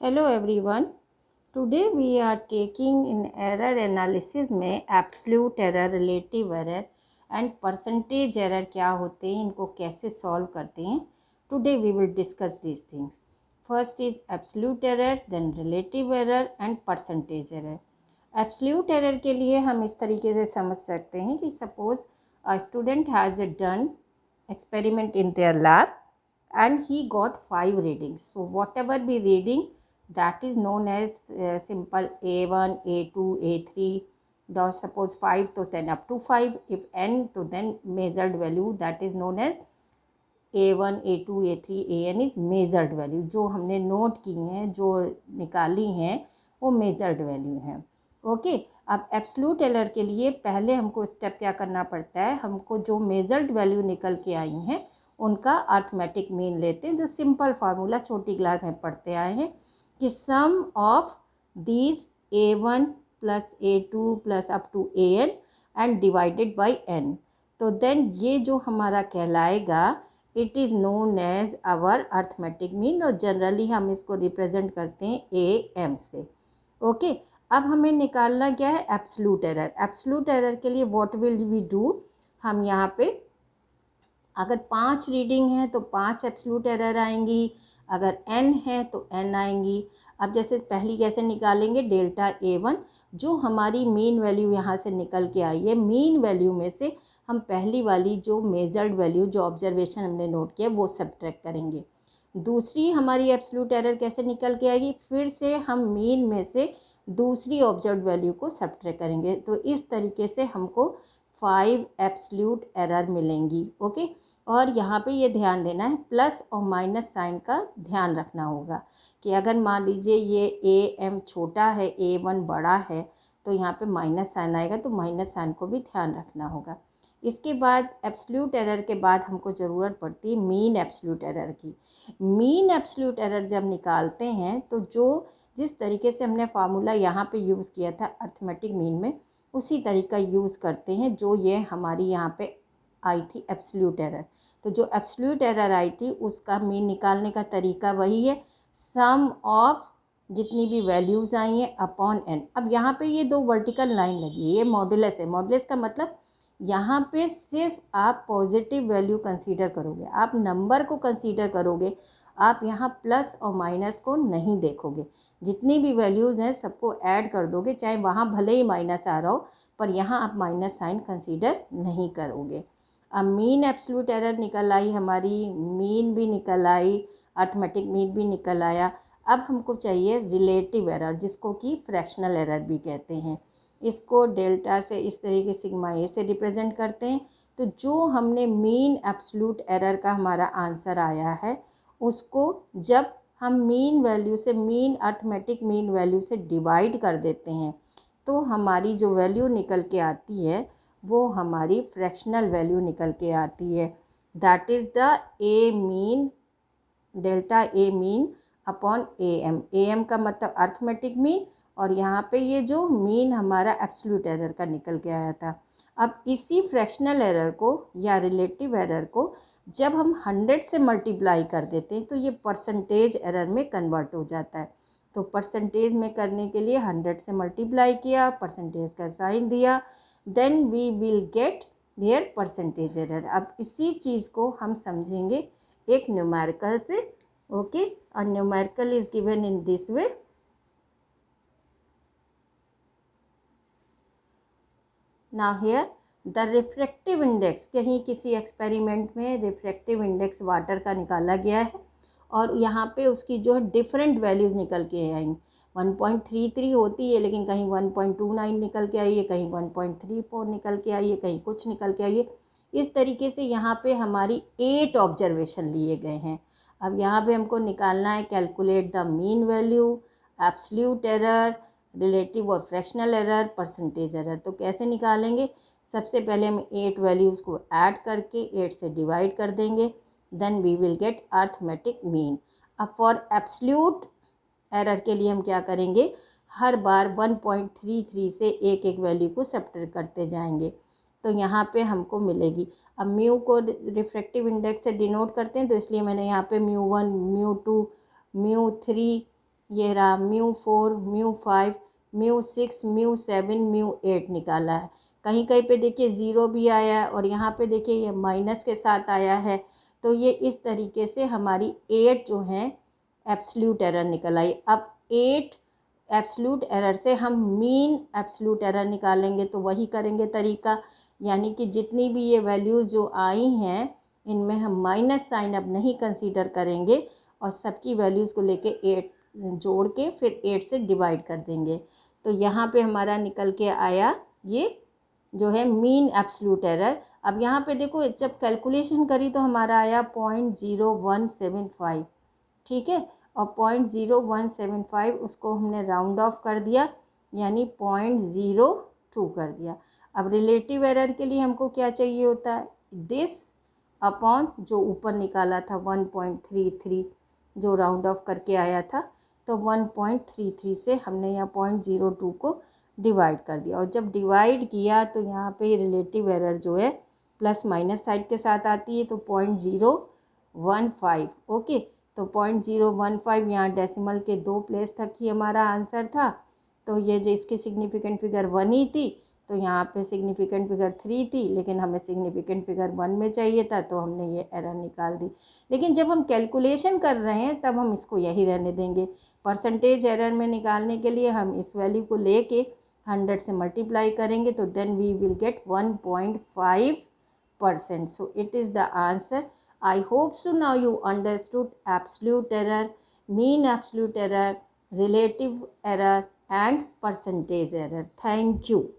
Hello everyone. Today we are taking in error analysis में absolute error, relative error and percentage error क्या होते हैं, इनको कैसे सॉल्व करते हैं। Today we will discuss these things. First is absolute error, then relative error and percentage error. Absolute error के लिए हम इस तरीके से समझ सकते हैं कि suppose a student has done experiment in their lab and he got 5 readings. So whatever be reading, that is known as simple A1, A2, A3. Dot suppose 5 to 10 up to 5. If n to then measured value, that is known as A1, A2, A3, AN is measured value. जो हमने note की हैं, जो निकाली हैं, वो measured value हैं। Okay, अब एब्सोल्यूट एरर के लिए पहले हमको स्टेप क्या करना पड़ता है, हमको जो मेजर्ड वैल्यू निकल के आई हैं उनका अर्थमेटिक मीन लेते हैं, जो सिंपल फार्मूला छोटी क्लास में पढ़ते आए हैं कि sum of these A1 plus A2 plus up to AN and divided by n। तो देन ये जो हमारा कहलाएगा, it is known as our arithmetic mean, और जनरली हम इसको रिप्रेजेंट करते हैं AM से। ओके, अब हमें निकालना क्या है, एब्सोल्यूट एरर। एब्सोल्यूट एरर के लिए व्हाट विल वी डू, हम यहाँ पे अगर 5 रीडिंग है तो 5 एब्सोल्यूट एरर आएंगी, अगर n है तो n आएंगी। अब जैसे पहली कैसे निकालेंगे, डेल्टा A1 जो हमारी मीन वैल्यू यहाँ से निकल के आई है, मीन वैल्यू में से हम पहली वाली जो मेजर्ड वैल्यू, जो ऑब्जर्वेशन हमने नोट किया, वो सब्ट्रैक्ट करेंगे। दूसरी हमारी एब्सोल्यूट एरर कैसे निकल के आएगी, फिर से हम मीन में से दूसरी ऑब्जर्व वैल्यू को सब्ट्रैक्ट करेंगे। तो इस तरीके से हमको 5 एब्सोल्यूट एरर मिलेंगी। ओके, और यहाँ पे ये ध्यान देना है, प्लस और माइनस साइन का ध्यान रखना होगा कि अगर मान लीजिए ये AM छोटा है, A1 बड़ा है, तो यहाँ पे माइनस साइन आएगा, तो माइनस साइन को भी ध्यान रखना होगा। इसके बाद एब्सोल्यूट एरर के बाद हमको ज़रूरत पड़ती है मीन एब्सोल्यूट एरर की। मीन एब्सोल्यूट एरर जब निकालते हैं तो जिस तरीके से हमने फार्मूला यहाँ पे यूज़ किया था अर्थमेटिक मीन में, उसी तरीका यूज़ करते हैं जो ये हमारी यहाँ पे आई थी एब्सोल्यूट एरर। तो जो एब्सोल्यूट एरर आई थी उसका मीन निकालने का तरीका वही है, सम ऑफ जितनी भी वैल्यूज़ आई हैं अपॉन n। अब यहाँ पे ये 2 वर्टिकल लाइन लगी है, ये मॉडुलस है। मॉडुलस का मतलब यहाँ पे सिर्फ आप पॉजिटिव वैल्यू कंसीडर करोगे, आप नंबर को कंसीडर करोगे, आप यहाँ प्लस और माइनस को नहीं देखोगे। जितनी भी वैल्यूज़ हैं सबको ऐड कर दोगे, चाहे वहाँ भले ही माइनस आ रहा हो, पर यहाँ आप माइनस साइन कंसीडर नहीं करोगे। अब मीन एब्सोल्यूट एरर निकल आई हमारी, मीन भी निकल आई, अर्थमेटिक मीन भी निकल आया। अब हमको चाहिए रिलेटिव एरर, जिसको कि फ्रैक्शनल एरर भी कहते हैं। इसको डेल्टा से इस तरीके सिग्मा ए से रिप्रेजेंट करते हैं। तो जो हमने मीन एब्सोल्यूट एरर का हमारा आंसर आया है, उसको जब हम मीन वैल्यू से, मीन अर्थमेटिक मीन वैल्यू से डिवाइड कर देते हैं, तो हमारी जो वैल्यू निकल के आती है वो हमारी फ्रैक्शनल वैल्यू निकल के आती है। That is the A mean, delta A mean upon AM। AM का मतलब अर्थमेटिक मीन, और यहाँ पे ये जो मीन हमारा एब्सोल्यूट एरर का निकल के आया था। अब इसी फ्रैक्शनल एरर को या रिलेटिव एरर को जब हम 100 से मल्टीप्लाई कर देते हैं तो ये परसेंटेज एरर में कन्वर्ट हो जाता है। तो परसेंटेज में करने के लिए 100 से मल्टीप्लाई किया, परसेंटेज का साइन दिया, then we will get their percentage error. अब इसी चीज़ को हम समझेंगे एक न्यूमेरिकल से। Okay, a numerical is given in this way. Now here the refractive index, कहीं किसी एक्सपेरिमेंट में रिफ्रैक्टिव इंडेक्स वाटर का निकाला गया है, और यहाँ पे उसकी जो है डिफरेंट वैल्यूज़ निकल के आई। 1.33 होती है, लेकिन कहीं 1.29 निकल के आई है, कहीं 1.34 निकल के आई है, कहीं कुछ निकल के आई है। इस तरीके से यहाँ पे हमारी 8 ऑब्जर्वेशन लिए गए हैं। अब यहाँ पे हमको निकालना है, calculate the mean value, absolute error, relative और फ्रैक्शनल एरर, परसेंटेज एरर। तो कैसे निकालेंगे, सबसे पहले हम 8 वैल्यूज़ को ऐड करके 8 से डिवाइड कर देंगे, then we will get arithmetic mean. अब फॉर एब्सोल्यूट एरर के लिए हम क्या करेंगे, हर बार 1.33 से एक एक वैल्यू को सब्ट्रैक्ट करते जाएंगे, तो यहाँ पे हमको मिलेगी। अब म्यू को रिफ्रैक्टिव इंडेक्स से डिनोट करते हैं, तो इसलिए मैंने यहाँ पे μ1, μ2, μ3 ये रहा μ4, μ5, μ6, μ7, μ8 निकाला है। कहीं कहीं पे देखिए ज़ीरो भी आया है और यहाँ पे देखिए ये माइनस के साथ आया है। तो ये इस तरीके से हमारी 8 जो है एब्सोल्यूट एरर निकल आई। अब 8 एब्सोल्यूट एरर से हम मीन एब्सोल्यूट एरर निकालेंगे, तो वही करेंगे तरीका, यानी कि जितनी भी ये वैल्यूज़ जो आई हैं इनमें हम माइनस साइन अब नहीं कंसीडर करेंगे और सबकी वैल्यूज़ को लेके 8 जोड़ के फिर 8 से डिवाइड कर देंगे। तो यहाँ पे हमारा निकल के आया ये जो है मीन एब्सोल्यूट एरर। अब यहाँ पे देखो जब कैलकुलेशन करी तो हमारा आया 0.0175, ठीक है, और 0.0175 उसको हमने राउंड ऑफ कर दिया, यानी 0.02 कर दिया। अब रिलेटिव एरर के लिए हमको क्या चाहिए होता है, दिस अपॉन जो ऊपर निकाला था 1.33 जो राउंड ऑफ करके आया था, तो 1.33 से हमने यहाँ 0.02 को डिवाइड कर दिया। और जब डिवाइड किया तो यहाँ पे रिलेटिव एरर जो है प्लस माइनस साइड के साथ आती है, तो 0.015, ओके। तो 0.015 यहाँ डेसिमल के 2 प्लेस तक ही हमारा आंसर था। तो ये जो इसकी सिग्निफिकेंट फिगर 1 ही थी, तो यहाँ पे सिग्निफिकेंट फिगर 3 थी, लेकिन हमें सिग्निफिकेंट फिगर 1 में चाहिए था, तो हमने ये एरर निकाल दी। लेकिन जब हम कैलकुलेशन कर रहे हैं तब हम इसको यही रहने देंगे। परसेंटेज एरर में निकालने के लिए हम इस वैल्यू को लेके 100 से मल्टीप्लाई करेंगे, तो then we will get 1.5%. So it is the answer. I hope so now you understood absolute error, mean absolute error, relative error and percentage error. Thank you.